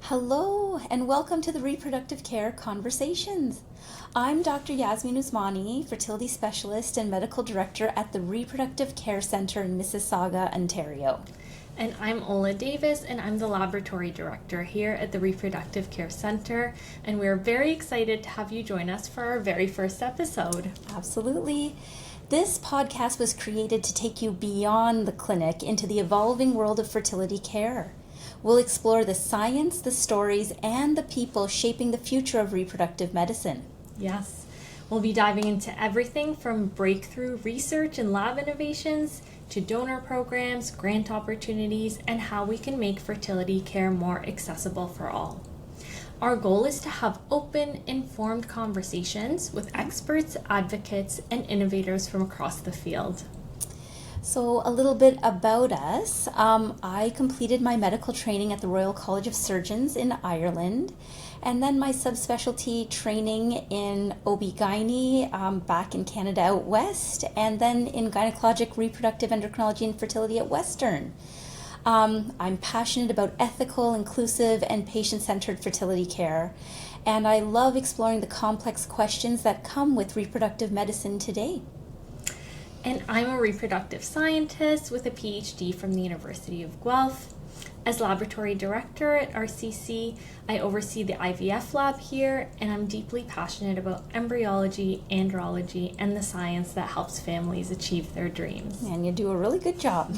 Hello, and welcome to the Reproductive Care Conversations. I'm Dr. Yasmin Usmani, fertility specialist and medical director at the Reproductive Care Center in Mississauga, Ontario. And I'm Ola Davis, and I'm the laboratory director here at the Reproductive Care Center. And we're very excited to have you join us for our very first episode. Absolutely. This podcast was created to take you beyond the clinic into the evolving world of fertility care. We'll explore the science, the stories, and the people shaping the future of reproductive medicine. Yes, we'll be diving into everything from breakthrough research and lab innovations to donor programs, grant opportunities, and how we can make fertility care more accessible for all. Our goal is to have open, informed conversations with experts, advocates, and innovators from across the field. So a little bit about us. I completed my medical training at the Royal College of Surgeons in Ireland, and then my subspecialty training in OB-GYN back in Canada out west, and then in gynecologic reproductive endocrinology and fertility at Western. I'm passionate about ethical, inclusive, and patient-centered fertility care, and I love exploring the complex questions that come with reproductive medicine today. And I'm a reproductive scientist with a PhD from the University of Guelph. As laboratory director at RCC, I oversee the IVF lab here, and I'm deeply passionate about embryology, andrology, and the science that helps families achieve their dreams. And you do a really good job.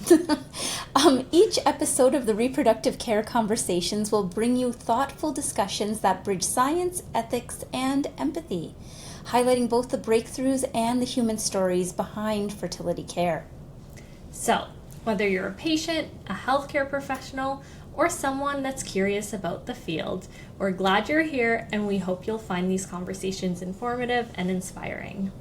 Each episode of the Reproductive Care Conversations will bring you thoughtful discussions that bridge science, ethics, and empathy, highlighting both the breakthroughs and the human stories behind fertility care. So, whether you're a patient, a healthcare professional, or someone that's curious about the field, we're glad you're here, and we hope you'll find these conversations informative and inspiring.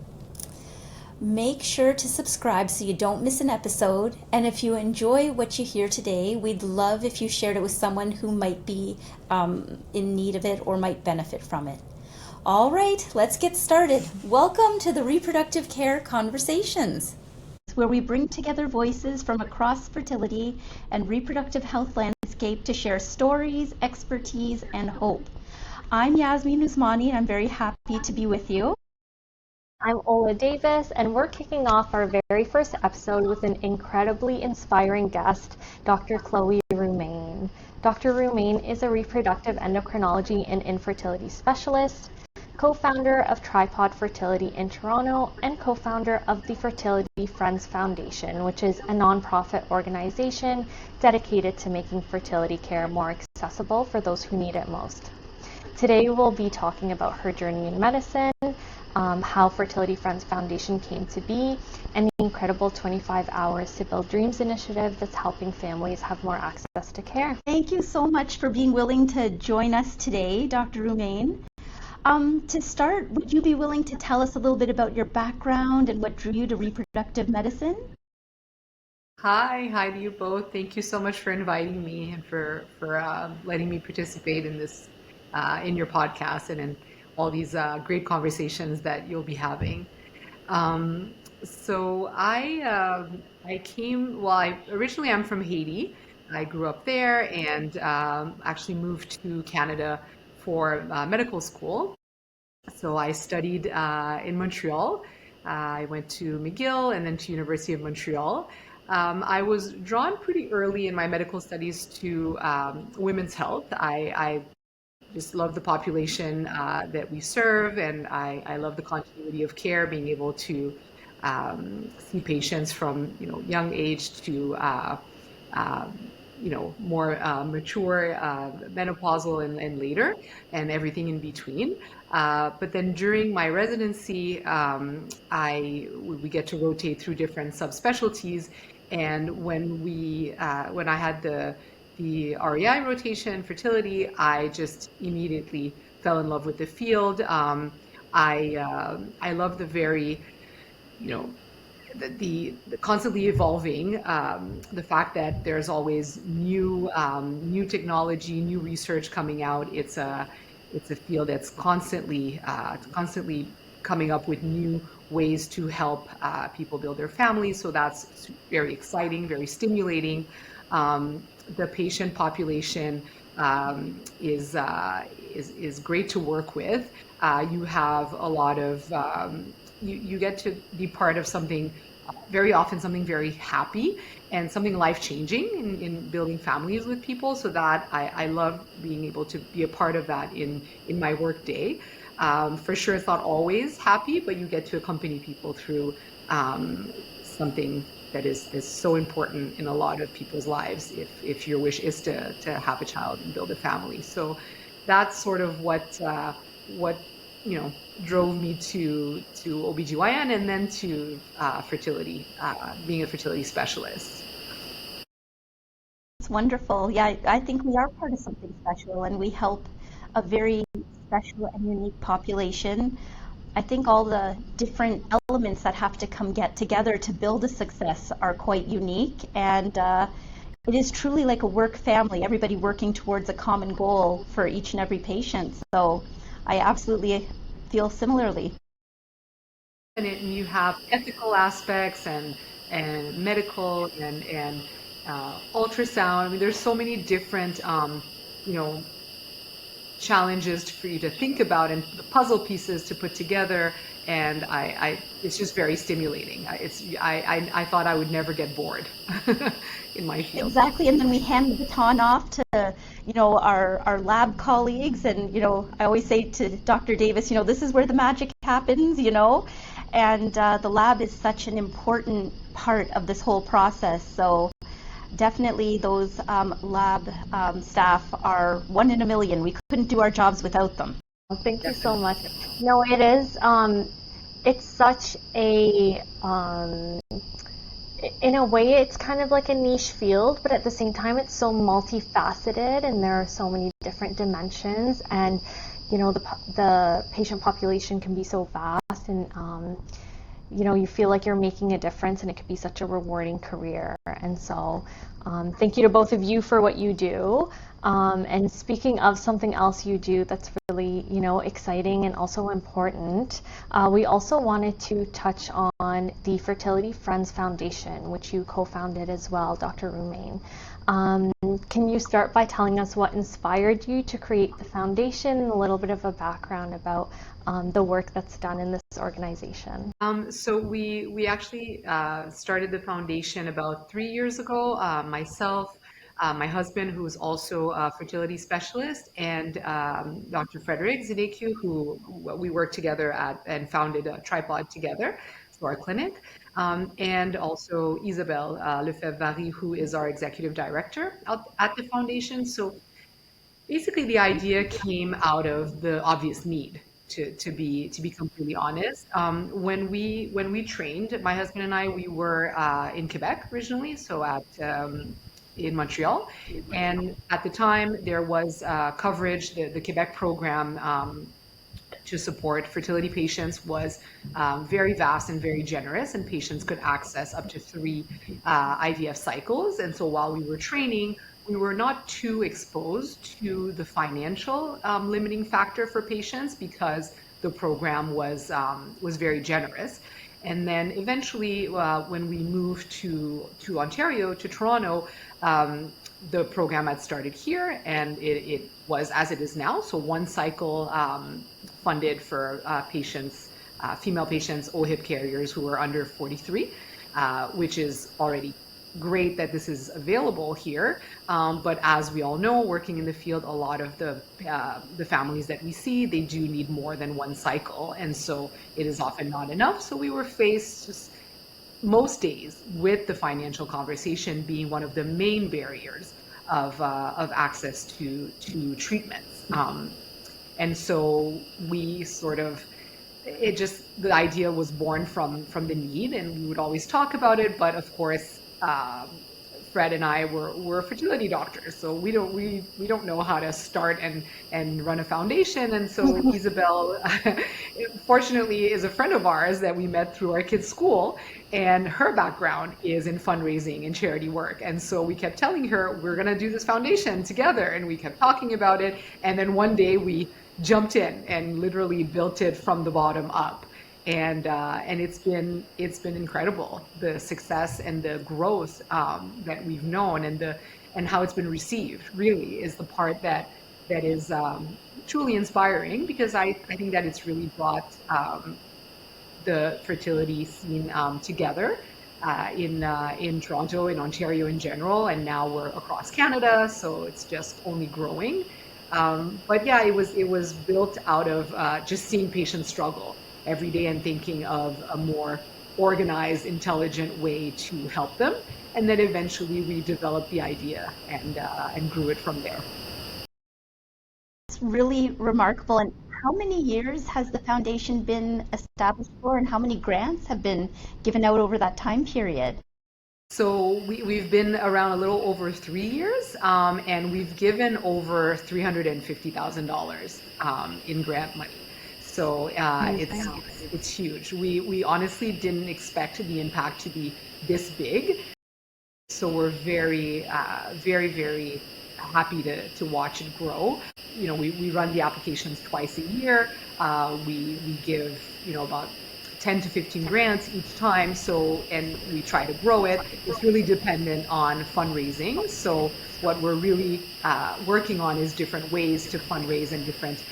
Make sure to subscribe so you don't miss an episode, and if you enjoy what you hear today, we'd love if you shared it with someone who might be in need of it or might benefit from it. All right, let's get started. Welcome to the Reproductive Care Conversations, where we bring together voices from across fertility and reproductive health landscape to share stories, expertise, and hope. I'm Yasmin Usmani, and I'm very happy to be with you. I'm Ola Davis, and we're kicking off our very first episode with an incredibly inspiring guest, Dr. Chloe Roumain. Dr. Roumain is a reproductive endocrinology and infertility specialist, co-founder of Tripod Fertility in Toronto, and co-founder of the Fertility Friends Foundation, which is a nonprofit organization dedicated to making fertility care more accessible for those who need it most. Today we'll be talking about her journey in medicine, how Fertility Friends Foundation came to be, and the incredible 25 Hours to Build Dreams initiative that's helping families have more access to care. Thank you so much for being willing to join us today, Dr. Roumain. To start, would you be willing to tell us a little bit about your background and what drew you to reproductive medicine? Hi to you both. Thank you so much for inviting me and for letting me participate in this, in your podcast and in all these great conversations that you'll be having. So I came, originally I'm from Haiti. I grew up there and actually moved to Canada for medical school. So I studied in Montreal. I went to McGill and then to University of Montreal. I was drawn pretty early in my medical studies to women's health. I just love the population that we serve, and I love the continuity of care, being able to see patients from young age to more mature, menopausal and later, and everything in between. But then during my residency, we get to rotate through different subspecialties, and when I had the REI rotation, fertility, I just immediately fell in love with the field. I love the very, the constantly evolving, the fact that there's always new technology, new research coming out. It's a field that's constantly coming up with new ways to help people build their families. So that's very exciting, very stimulating. The patient population is great to work with. You have a lot of you get to be part of something, very often something very happy and something life-changing in building families with people. So that I love being able to be a part of that in my work day. For sure, it's not always happy, but you get to accompany people through something that is so important in a lot of people's lives if your wish is to have a child and build a family. So that's sort of what drove me to OBGYN and then to fertility, being a fertility specialist. It's wonderful. Yeah, I think we are part of something special and we help a very special and unique population. I think all the different elements that have to come get together to build a success are quite unique, and it is truly like a work family, everybody working towards a common goal for each and every patient. So I absolutely feel similarly. And you have ethical aspects and medical and ultrasound. I mean, there's so many different you know challenges for you to think about and the puzzle pieces to put together. And it's just very stimulating. I thought I would never get bored in my field. Exactly, and then we hand the baton off to, our lab colleagues, and I always say to Dr. Davis, this is where the magic happens, and the lab is such an important part of this whole process. So definitely those lab staff are one in a million. We couldn't do our jobs without them. Well, thank you so much. No, it is. It's such a, in a way, it's kind of like a niche field, but at the same time, it's so multifaceted, and there are so many different dimensions, and the patient population can be so vast, and you feel like you're making a difference, and it could be such a rewarding career. And so thank you to both of you for what you do. And speaking of something else you do that's really, exciting and also important, we also wanted to touch on the Fertility Friends Foundation, which you co-founded as well, Dr. Roumain. Can you start by telling us what inspired you to create the foundation and a little bit of a background about the work that's done in this organization? So we actually started the foundation about 3 years ago. Myself, my husband, who is also a fertility specialist, and Dr. Frederic Zidekiu, who we worked together at and founded a tripod together, so our clinic, and also Isabelle Lefebvre-Vary, who is our executive director at the foundation. So basically, the idea came out of the obvious need. To be completely honest, when we trained, my husband and I, we were in Quebec originally, so at in Montreal, and at the time there was coverage. The Quebec program to support fertility patients was very vast and very generous, and patients could access up to 3 IVF cycles. And so while we were training, we were not too exposed to the financial limiting factor for patients because the program was very generous. And then eventually, when we moved to Ontario, to Toronto, the program had started here, and it was as it is now. So 1 cycle funded for patients, female patients, OHIP carriers who were under 43, which is already great that this is available here. But as we all know, working in the field, a lot of the families that we see, they do need more than 1 cycle. And so it is often not enough. So we were faced just most days with the financial conversation being one of the main barriers of access to treatments. And so we sort of, the idea was born from the need, and we would always talk about it. But of course, Fred and I were fertility doctors, so we don't know how to start and run a foundation. And so Isabelle, fortunately, is a friend of ours that we met through our kids' school, and her background is in fundraising and charity work. And so we kept telling her, we're going to do this foundation together, and we kept talking about it. And then one day we jumped in and literally built it from the bottom up. And it's been incredible, the success and the growth that we've known, and and how it's been received really is the part that is truly inspiring, because I think that it's really brought the fertility scene together in Toronto, in Ontario in general, and now we're across Canada, so it's just only growing. But yeah, it was built out of just seeing patients struggle every day and thinking of a more organized, intelligent way to help them, and then eventually we developed the idea and grew it from there. It's really remarkable. And how many years has the foundation been established for, and how many grants have been given out over that time period? So we've been around a little over 3 years, and we've given over $350,000 in grant money. So Amazing. it's huge. We honestly didn't expect the impact to be this big. So we're very happy to watch it grow. We run the applications twice a year. We give, about 10 to 15 grants each time. So, and we try to grow it. It's really dependent on fundraising. So what we're really working on is different ways to fundraise and different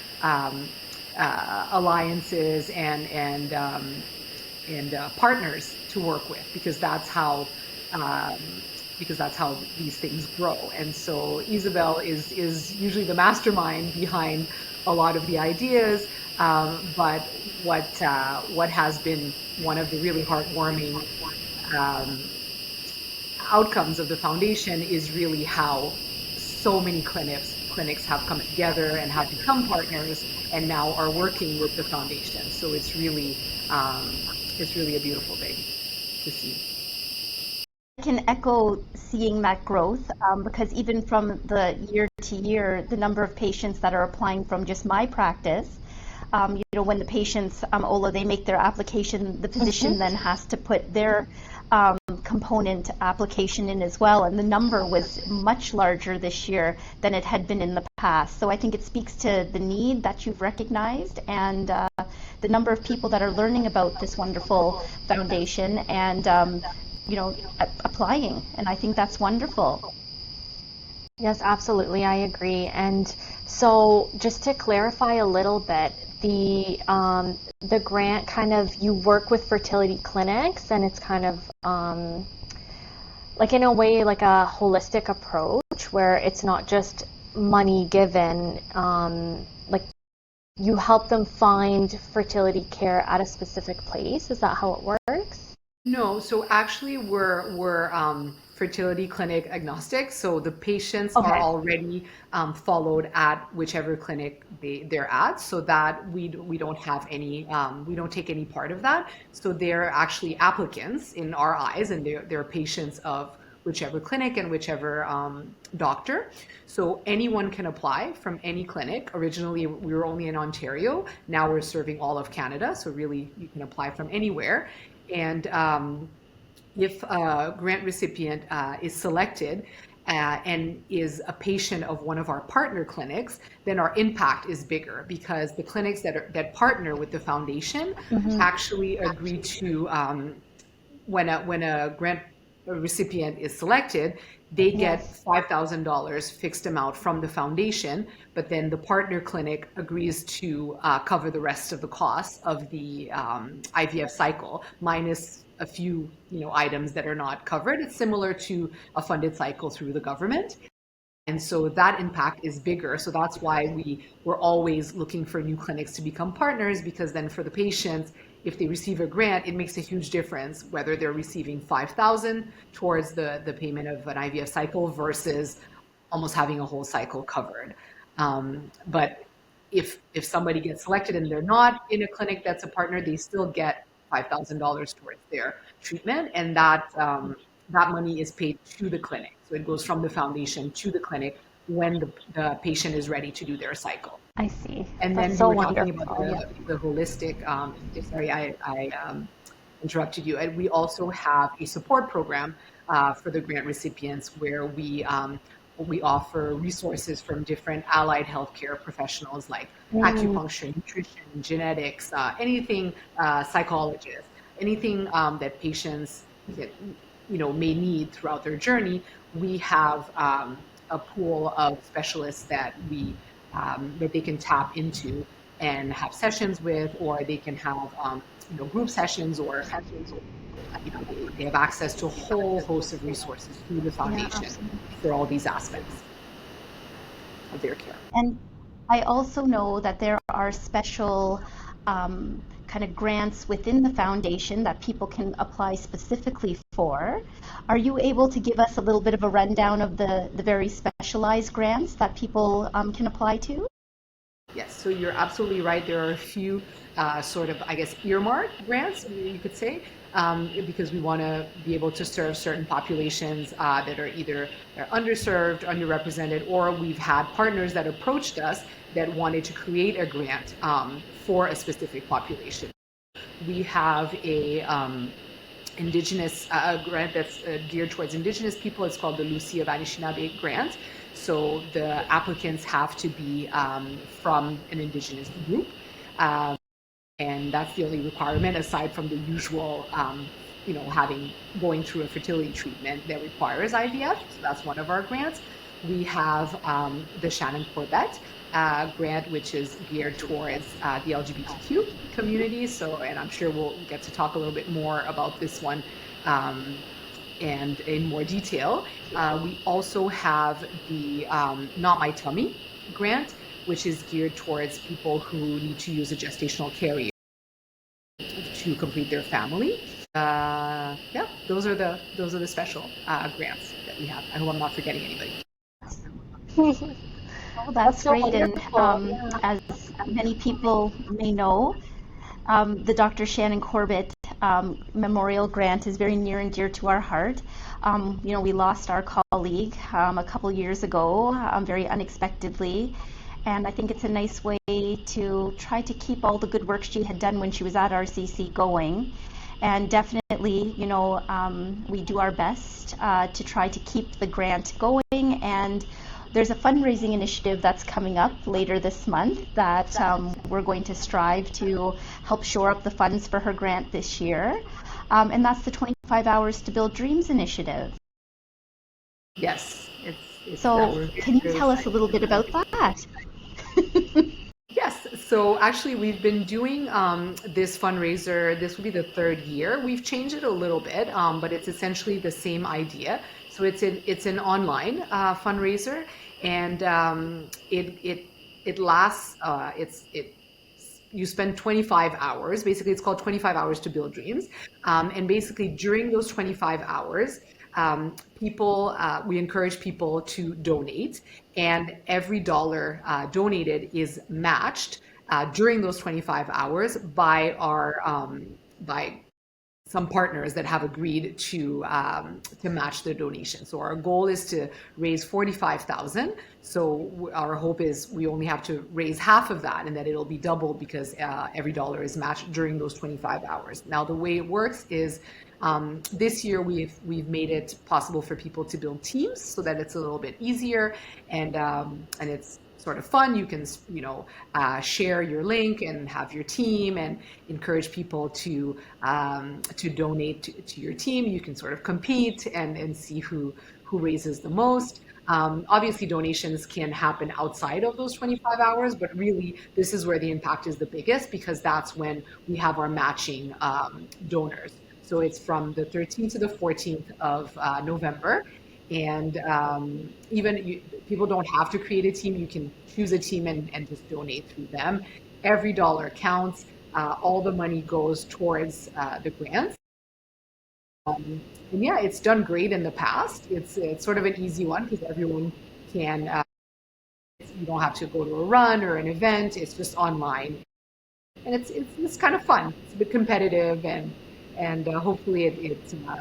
alliances and partners to work with, um, because that's how these things grow. And so Isabel is usually the mastermind behind a lot of the ideas. But what has been one of the really heartwarming um, outcomes of the foundation is really how so many clinics have come together and have become partners and now are working with the foundation. So it's really a beautiful thing to see. I can echo seeing that growth because even from the year to year, the number of patients that are applying from just my practice, when the patients, Ola, they make their application, the physician then has to put their component application in as well. And the number was much larger this year than it had been in the past. So I think it speaks to the need that you've recognized and the number of people that are learning about this wonderful foundation and applying, and I think that's wonderful. Yes, absolutely, I agree. And so, just to clarify a little bit, the grant kind of you work with fertility clinics, and it's kind of like in a way like a holistic approach where it's not just money given. Like you help them find fertility care at a specific place. Is that how it works? No, so actually we're fertility clinic agnostic. So the patients are Okay. already followed at whichever clinic they're at, so that we don't have any we don't take any part of that. So they're actually applicants in our eyes, and they're patients of whichever clinic and whichever doctor. So anyone can apply from any clinic. Originally we were only in Ontario. Now we're serving all of Canada. So really you can apply from anywhere. And if a grant recipient is selected and is a patient of one of our partner clinics, then our impact is bigger, because the clinics that partner with the foundation actually agree to when a grant recipient is selected, they get Yes. $5,000 fixed amount from the foundation, but then the partner clinic agrees to cover the rest of the costs of the IVF cycle, minus a few, items that are not covered. It's similar to a funded cycle through the government. And so that impact is bigger. So that's why we're always looking for new clinics to become partners, because then for the patients, if they receive a grant, it makes a huge difference whether they're receiving 5,000 towards the payment of an IVF cycle versus almost having a whole cycle covered. But if somebody gets selected and they're not in a clinic that's a partner, they still get $5,000 towards their treatment, and that money is paid to the clinic. So it goes from the foundation to the clinic when the patient is ready to do their cycle. I see. And That's then you so were talking about wonderful. Yeah. the holistic. Sorry, I interrupted you. And we also have a support program for the grant recipients where we offer resources from different allied healthcare professionals like Mm, acupuncture, nutrition, genetics, anything, psychologists, anything that patients may need throughout their journey, we have a pool of specialists that that they can tap into and have sessions with, or they can have group sessions, or they have access to a whole host of resources through the Yeah, foundation absolutely. for all these aspects of their care. And I also know that there are special kind of grants within the foundation that people can apply specifically for. Are you able to give us a little bit of a rundown of the very specialized grants that people can apply to? Yes, so you're absolutely right. There are a few sort of, I guess, earmarked grants, you could say, because we want to be able to serve certain populations that are either underserved, underrepresented, or we've had partners that approached us that wanted to create a grant for a specific population. We have a Indigenous grant that's geared towards Indigenous people. It's called the Lucia of Anishinaabe grant. So the applicants have to be from an Indigenous group. And that's the only requirement, aside from the usual, going through a fertility treatment that requires IVF. So that's one of our grants. We have the Shannon Corbett grant, which is geared towards the LGBTQ community. So, and I'm sure we'll get to talk a little bit more about this one and in more detail. We also have the Not My Tummy grant, which is geared towards people who need to use a gestational carrier to complete their family. Yeah, those are the special grants that we have. I hope I'm not forgetting anybody. Oh, that's so great. And wonderful. Yeah. as many people may know, the Dr. Shannon Corbett Memorial Grant is very near and dear to our heart. We lost our colleague a couple years ago, very unexpectedly. And I think it's a nice way to try to keep all the good work she had done when she was at RCC going. And definitely, we do our best to try to keep the grant going. And there's a fundraising initiative that's coming up later this month that we're going to strive to help shore up the funds for her grant this year. And that's the 25 Hours to Build Dreams initiative. Yes. So can you tell us a little bit about that? Yes. So actually, we've been doing this fundraiser. This will be the third year. We've changed it a little bit, but it's essentially the same idea. So it's an online fundraiser, and it lasts. You spend 25 hours. Basically, it's called 25 Hours to Build Dreams, and basically during those 25 hours. We encourage people to donate, and every dollar donated is matched during those 25 hours by by some partners that have agreed to match the donation. So our goal is to raise 45,000. So our hope is we only have to raise half of that, and that it'll be doubled because every dollar is matched during those 25 hours. Now the way it works is this year we've made it possible for people to build teams so that it's a little bit easier, and it's sort of fun. You can share your link and have your team, and encourage people to donate to your team. You can sort of compete and see who raises the most. Obviously, donations can happen outside of those 25 hours, but really this is where the impact is the biggest, because that's when we have our matching donors. So it's from the 13th to the 14th of November. And people don't have to create a team. You can choose a team and just donate through them. Every dollar counts. All the money goes towards the grants. And yeah, it's done great in the past. It's sort of an easy one because everyone can. You don't have to go to a run or an event. It's just online, and it's kind of fun. It's a bit competitive, and hopefully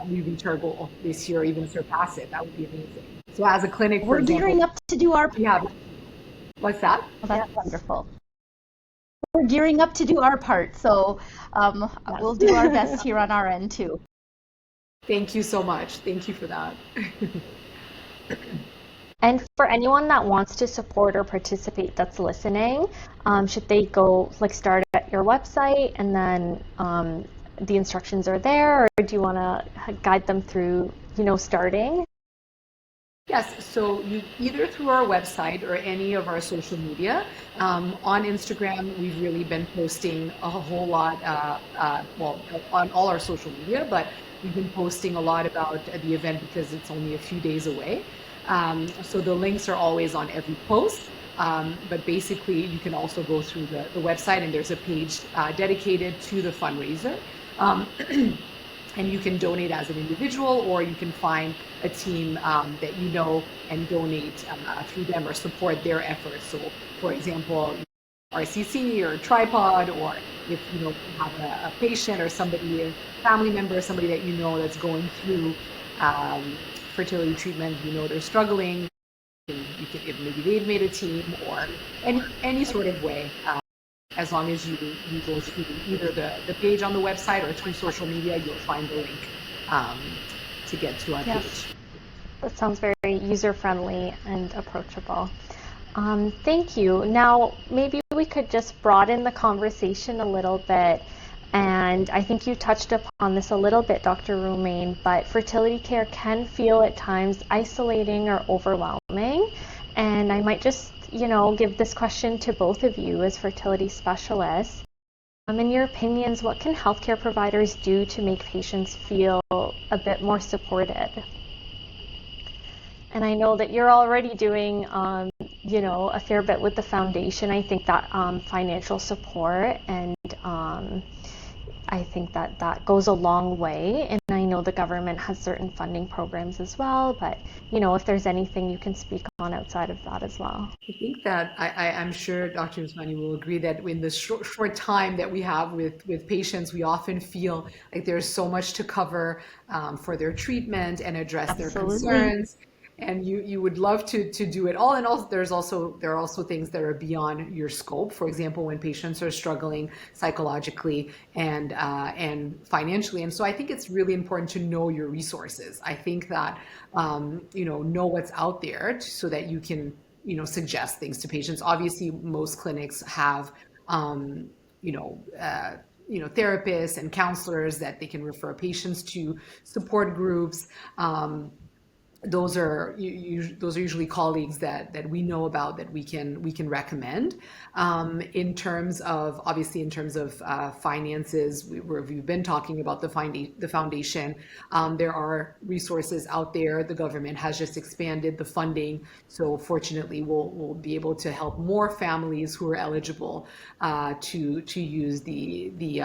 we reach our goal this year or even surpass it. That would be amazing. So as a clinic, We're gearing up to do our... What's that? Oh, that's wonderful. We're gearing up to do our part, so we'll do our best here on our end too. Thank you so much. Thank you for that. And for anyone that wants to support or participate that's listening, should they go start at your website and then the instructions are there, or do you want to guide them through, starting? Yes, so you either through our website or any of our social media. On Instagram, we've really been posting a whole lot, well, on all our social media, but we've been posting a lot about the event because it's only a few days away. So the links are always on every post. But basically, you can also go through the website, and there's a page dedicated to the fundraiser. Um, and you can donate as an individual, or you can find a team that you know and donate through them or support their efforts. So, for example, RCC or Tripod, or if you have a patient or somebody, a family member, somebody that you know that's going through fertility treatment, they're struggling. You can, if maybe they've made a team, or any sort of way. As long as you go through either the page on the website or through social media, you'll find the link to get to our page. That sounds very user-friendly and approachable. Thank you. Now, maybe we could just broaden the conversation a little bit. And I think you touched upon this a little bit, Dr. Roumain, but fertility care can feel at times isolating or overwhelming. And I might just give this question to both of you as fertility specialists. In your opinions, what can healthcare providers do to make patients feel a bit more supported? And I know that you're already doing, a fair bit with the foundation. I think that financial support, and I think that goes a long way. And I know the government has certain funding programs as well, but if there's anything you can speak on outside of that as well. I think that I'm sure Dr. Usmani will agree that in the short time that we have with patients, we often feel like there's so much to cover for their treatment and address their concerns. And you would love to do it all. And also there are also things that are beyond your scope. For example, when patients are struggling psychologically and financially. And so I think it's really important to know your resources. I think that know what's out there so that you can suggest things to patients. Obviously, most clinics have therapists and counselors that they can refer patients to, support groups. Those are usually colleagues that we know about, that we can recommend. In terms of finances, we've been talking about the foundation. There are resources out there. The government has just expanded the funding, so fortunately we'll be able to help more families who are eligible to use the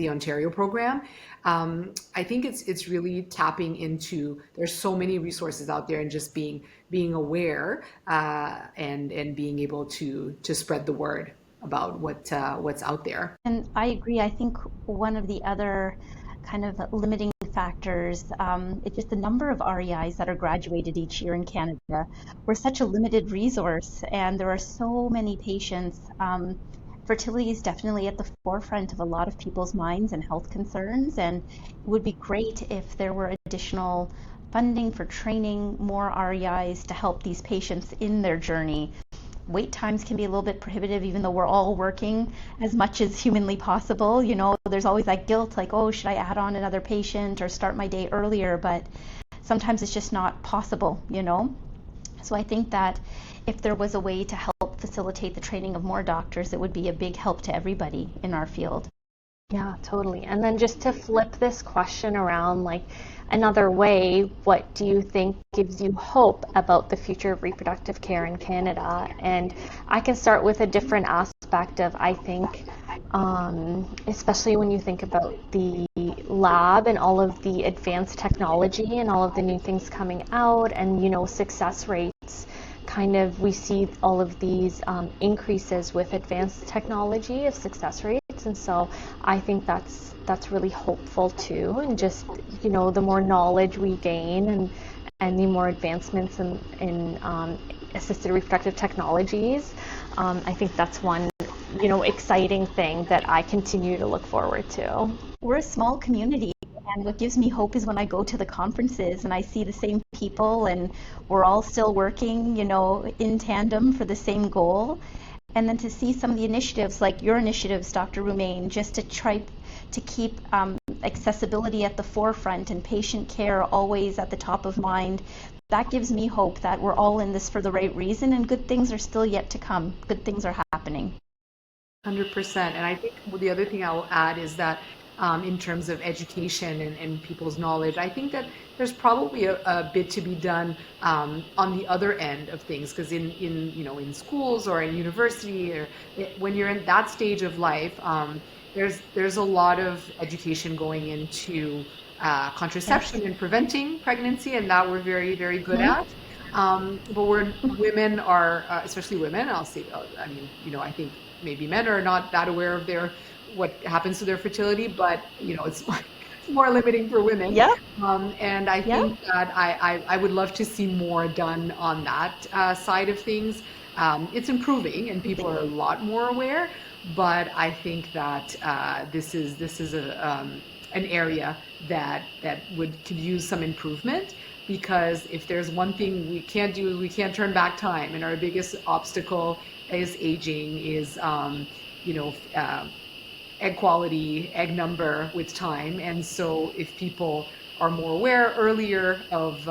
Ontario program. I think it's really tapping into, there's so many resources out there, and just being aware and being able to spread the word about what's out there. And I agree. I think one of the other kind of limiting factors, it's just the number of REIs that are graduated each year in Canada. We're such a limited resource, and there are so many patients. Fertility is definitely at the forefront of a lot of people's minds and health concerns, and it would be great if there were additional funding for training more REIs to help these patients in their journey. Wait times can be a little bit prohibitive, even though we're all working as much as humanly possible. There's always that guilt, like, oh, should I add on another patient or start my day earlier? But sometimes it's just not possible. So I think that if there was a way to help facilitate the training of more doctors, it would be a big help to everybody in our field. Yeah, totally. And then just to flip this question around, like another way, what do you think gives you hope about the future of reproductive care in Canada? And I can start with a different aspect of, I think, especially when you think about the lab and all of the advanced technology and all of the new things coming out, and success rates. Kind of, we see all of these increases with advanced technology of success rates, and so I think that's really hopeful too. And just the more knowledge we gain and the more advancements in assisted reproductive technologies, I think that's one exciting thing that I continue to look forward to. We're a small community, and what gives me hope is when I go to the conferences and I see the same people, and we're all still working, in tandem for the same goal. And then to see some of the initiatives like your initiatives, Dr. Roumain, just to try to keep accessibility at the forefront and patient care always at the top of mind, that gives me hope that we're all in this for the right reason and good things are still yet to come. Good things are happening. 100%. And I think the other thing I will add is that in terms of education and people's knowledge, I think that there's probably a bit to be done on the other end of things, because in schools or in university or when you're in that stage of life, there's a lot of education going into contraception and preventing pregnancy, and that we're very, very good at. But where women are, especially women, I'll say, I mean, I think maybe men are not that aware of what happens to their fertility, but it's more limiting for women. Yep. And I think that I would love to see more done on that side of things. It's improving, and people are a lot more aware. But I think that this is an area that could use some improvement, because if there's one thing we can't do, we can't turn back time, and our biggest obstacle is aging, is egg quality, egg number with time. And so if people are more aware earlier of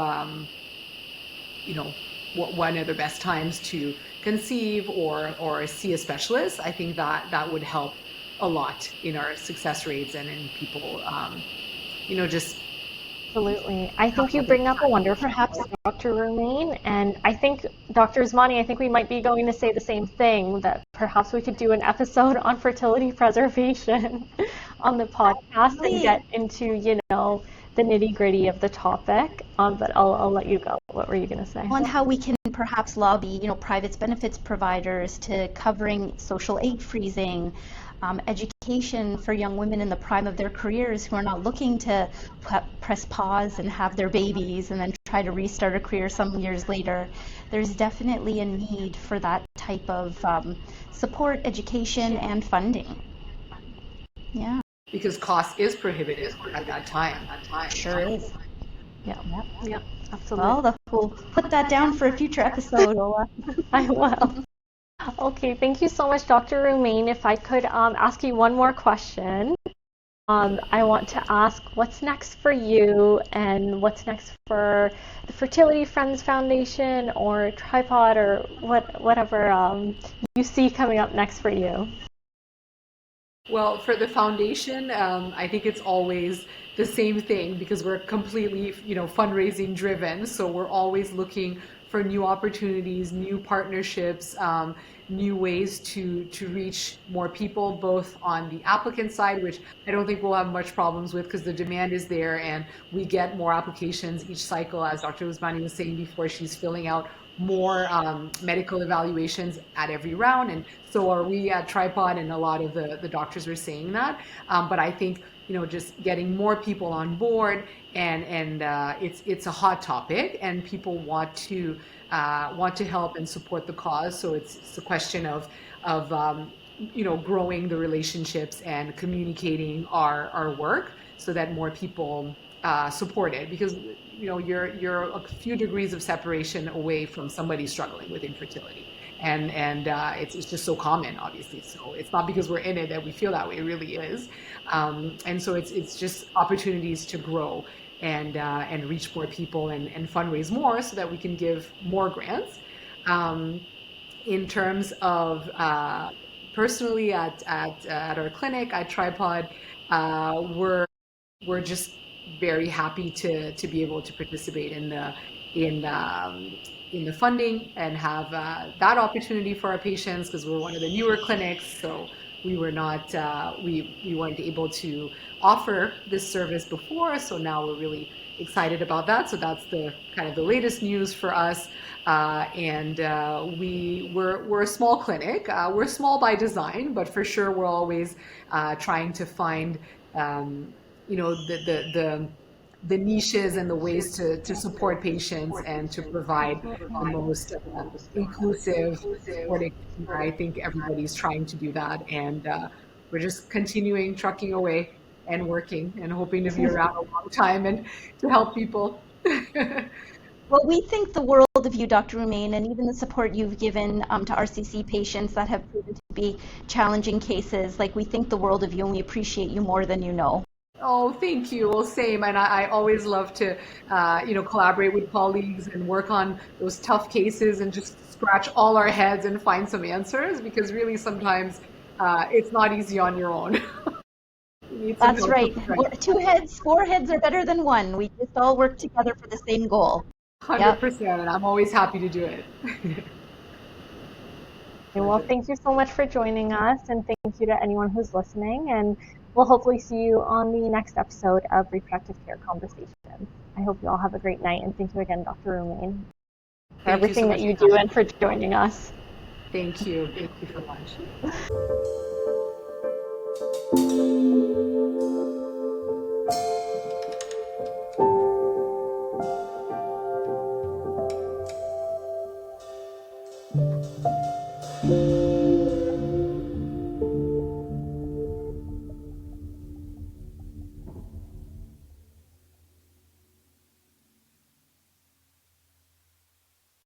when are the best times to conceive or see a specialist, I think that would help a lot in our success rates and in people just. Absolutely. I think you bring up a wonder, perhaps, Dr. Roumain, and I think, Dr. Usmani, I think we might be going to say the same thing, that perhaps we could do an episode on fertility preservation on the podcast and get into, the nitty-gritty of the topic. But I'll let you go. What were you going to say? On how we can perhaps lobby, private benefits providers to covering social aid freezing, education for young women in the prime of their careers who are not looking to press pause and have their babies and then try to restart a career some years later. There's definitely a need for that type of support, education, and funding. Yeah. Because cost is prohibitive at that time. Sure is. Yeah, absolutely. Well, we'll put that down for a future episode, Ola. I will. Okay, thank you so much, Dr. Roumain. If I could ask you one more question. I want to ask, what's next for you, and what's next for the Fertility Friends Foundation or Tripod, or whatever you see coming up next for you? Well, for the foundation, I think it's always the same thing, because we're completely, fundraising driven. So we're always looking for new opportunities, new partnerships, new ways to reach more people, both on the applicant side, which I don't think we'll have much problems with, because the demand is there and we get more applications each cycle. As Dr. Usmani was saying before, she's filling out more medical evaluations at every round, and so are we at Tripod, and a lot of the doctors are saying that. But I think just getting more people on board, and it's a hot topic, and people want to help and support the cause. So it's a question of growing the relationships and communicating our work so that more people support it, because you're a few degrees of separation away from somebody struggling with infertility, and it's just so common, obviously. So it's not because we're in it that we feel that way. It really is, and so it's just opportunities to grow and reach more people and fundraise more so that we can give more grants. In terms of personally at our clinic at Tripod, we're just very happy to be able to participate in the funding and have that opportunity for our patients, because we're one of the newer clinics. So we were not we weren't able to offer this service before. So now we're really excited about that. So that's the kind of the latest news for us. And we're a small clinic. We're small by design, but for sure we're always trying to find the niches and the ways to support patients and to provide the most inclusive supporting. I think everybody's trying to do that, and we're just continuing trucking away and working and hoping to be around a long time and to help people. Well, we think the world of you, Dr. Roumain, and even the support you've given to RCC patients that have proven to be challenging cases. Like, we think the world of you, and we appreciate you more than you know. Oh, thank you. Well, same. And I always love to, collaborate with colleagues and work on those tough cases and just scratch all our heads and find some answers because really sometimes it's not easy on your own. You need some That's help right. from friends. Two heads, four heads are better than one. We just all work together for the same goal. Yep. 100%. And I'm always happy to do it. Well, thank you so much for joining us, and thank you to anyone who's listening. And we'll hopefully see you on the next episode of Reproductive Care Conversations. I hope you all have a great night, and thank you again, Dr. Roumain, for everything that you do and for joining us. Thank you. Thank you so much.